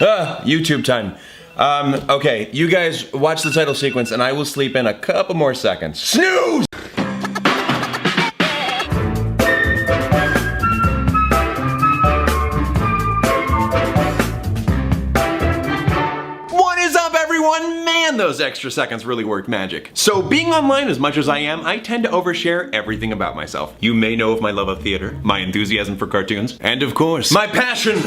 YouTube time. Okay, you guys watch the title sequence and I will sleep in a couple more seconds. Snooze! What is up, everyone? Man, those extra seconds really worked magic. So being online as much as I am, I tend to overshare everything about myself. You may know of my love of theater, my enthusiasm for cartoons, and of course, my passion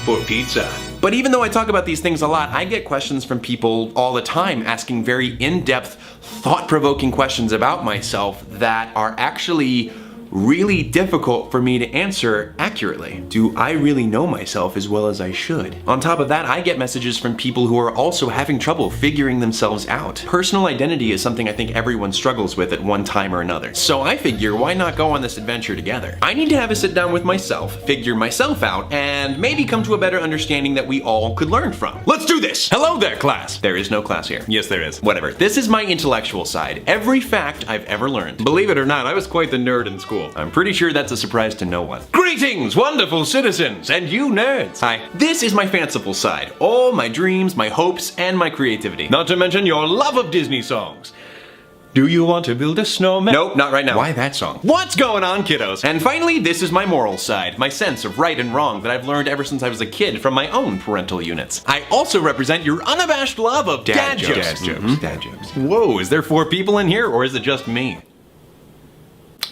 for pizza. But even though I talk about these things a lot, I get questions from people all the time asking very in-depth, thought-provoking questions about myself that are actually really difficult for me to answer accurately. Do I really know myself as well as I should? On top of that, I get messages from people who are also having trouble figuring themselves out. Personal identity is something I think everyone struggles with at one time or another. So I figure, why not go on this adventure together? I need to have a sit down with myself, figure myself out, and maybe come to a better understanding that we all could learn from. Let's do this! Hello there, class! There is no class here. Yes, there is. Whatever. This is my intellectual side. Every fact I've ever learned. Believe it or not, I was quite the nerd in school. I'm pretty sure that's a surprise to no one. Greetings, wonderful citizens, and you nerds! Hi. This is my fanciful side. All my dreams, my hopes, and my creativity. Not to mention your love of Disney songs. Do you want to build a snowman? Nope, not right now. Why that song? What's going on, kiddos? And finally, this is my moral side, my sense of right and wrong that I've learned ever since I was a kid from my own parental units. I also represent your unabashed love of dad jokes. Dad jokes. Whoa, is there 4 people in here, or is it just me?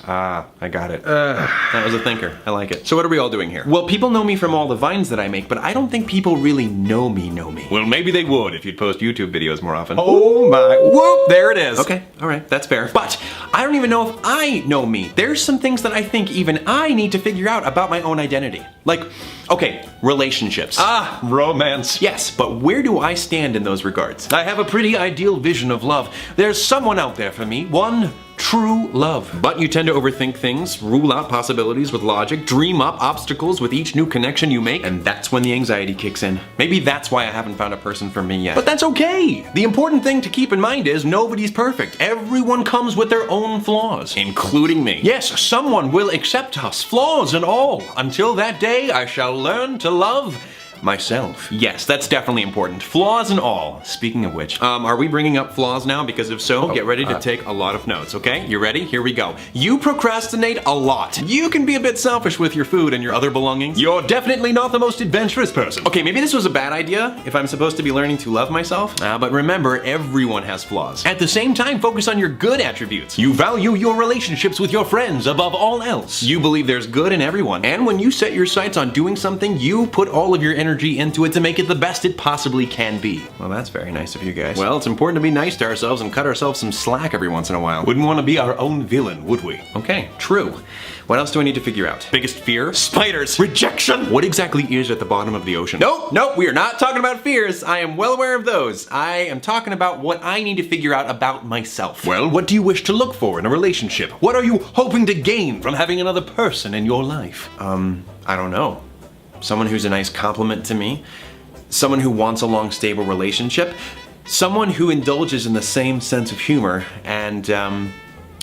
Ah, I got it. That was a thinker. I like it. So what are we all doing here? Well, people know me from all the vines that I make, but I don't think people really know me. Well, maybe they would if you'd post YouTube videos more often. Oh my, whoop, there it is. Okay, all right, that's fair. But I don't even know if I know me. There's some things that I think even I need to figure out about my own identity. Like, okay, relationships. Ah, romance. Yes, but where do I stand in those regards? I have a pretty ideal vision of love. There's someone out there for me, one true love. But you tend to overthink things, rule out possibilities with logic, dream up obstacles with each new connection you make, and that's when the anxiety kicks in. Maybe that's why I haven't found a person for me yet. But that's okay! The important thing to keep in mind is nobody's perfect. Everyone comes with their own flaws, including me. Yes, someone will accept us, flaws and all. Until that day, I shall learn to love myself. Yes, that's definitely important. Flaws and all. Speaking of which, are we bringing up flaws now? Because if so, get ready to take a lot of notes, okay? You ready? Here we go. You procrastinate a lot. You can be a bit selfish with your food and your other belongings. You're definitely not the most adventurous person. Okay, maybe this was a bad idea if I'm supposed to be learning to love myself. But remember, everyone has flaws. At the same time, focus on your good attributes. You value your relationships with your friends above all else. You believe there's good in everyone. And when you set your sights on doing something, you put all of your energy into it to make it the best it possibly can be. Well, that's very nice of you guys. Well, it's important to be nice to ourselves and cut ourselves some slack every once in a while. Wouldn't want to be our own villain, would we? Okay, true. What else do I need to figure out? Biggest fear? Spiders. Rejection. What exactly is at the bottom of the ocean? Nope, we are not talking about fears. I am well aware of those. I am talking about what I need to figure out about myself. Well, what do you wish to look for in a relationship? What are you hoping to gain from having another person in your life? I don't know. Someone who's a nice compliment to me, someone who wants a long, stable relationship, someone who indulges in the same sense of humor, and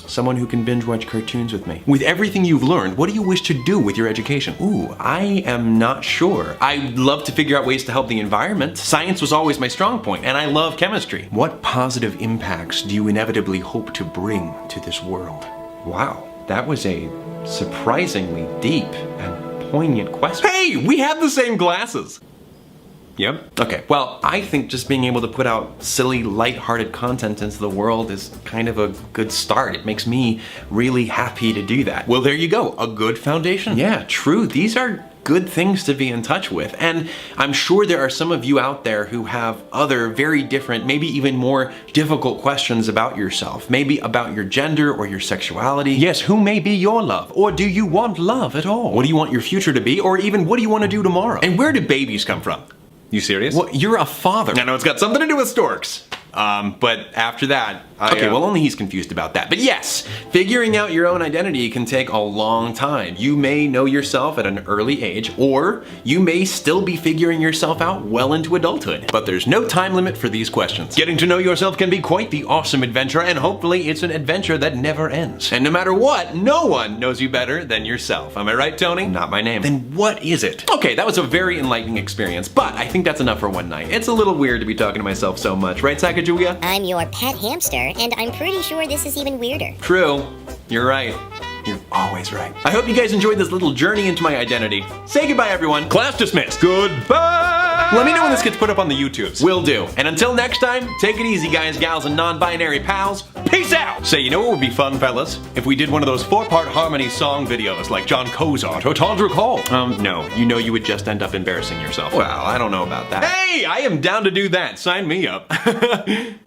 someone who can binge watch cartoons with me. With everything you've learned, what do you wish to do with your education? Ooh, I am not sure. I'd love to figure out ways to help the environment. Science was always my strong point, and I love chemistry. What positive impacts do you inevitably hope to bring to this world? Wow, that was a surprisingly deep and poignant question. Hey, we have the same glasses. Yep. Okay, well, I think just being able to put out silly, light-hearted content into the world is kind of a good start. It makes me really happy to do that. Well, there you go, a good foundation. Yeah, true, these are good things to be in touch with. And I'm sure there are some of you out there who have other very different, maybe even more difficult questions about yourself. Maybe about your gender or your sexuality. Yes, who may be your love? Or do you want love at all? What do you want your future to be? Or even what do you want to do tomorrow? And where do babies come from? You serious? Well, you're a father. I know it's got something to do with storks. But after that, Okay, well, only he's confused about that. But yes, figuring out your own identity can take a long time. You may know yourself at an early age, or you may still be figuring yourself out well into adulthood. But there's no time limit for these questions. Getting to know yourself can be quite the awesome adventure, and hopefully it's an adventure that never ends. And no matter what, no one knows you better than yourself. Am I right, Tony? Not my name. Then what is it? Okay, that was a very enlightening experience, but I think that's enough for one night. It's a little weird to be talking to myself so much, right, Sacagawea? I'm your pet hamster, and I'm pretty sure this is even weirder. True. You're right. You're always right. I hope you guys enjoyed this little journey into my identity. Say goodbye, everyone. Class dismissed. Goodbye! Let me know when this gets put up on the YouTubes. Will do. And until next time, take it easy, guys, gals, and non-binary pals. Peace out! Say, you know what would be fun, fellas? If we did one of those 4-part harmony song videos like John Cozart or Tondra Cole. No. You know you would just end up embarrassing yourself. Well, I don't know about that. Hey, I am down to do that. Sign me up.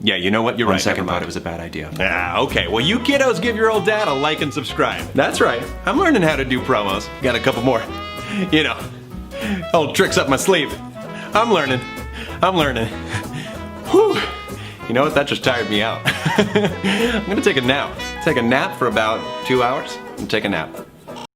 Yeah, you know what? You're right. On second thought, it was a bad idea. Ah, okay. Well, you kiddos give your old dad a like and subscribe. That's right. I'm learning how to do promos. Got a couple more, you know, old tricks up my sleeve. I'm learning. Whew. You know what? That just tired me out. I'm gonna take a nap. Take a nap for about 2 hours and take a nap.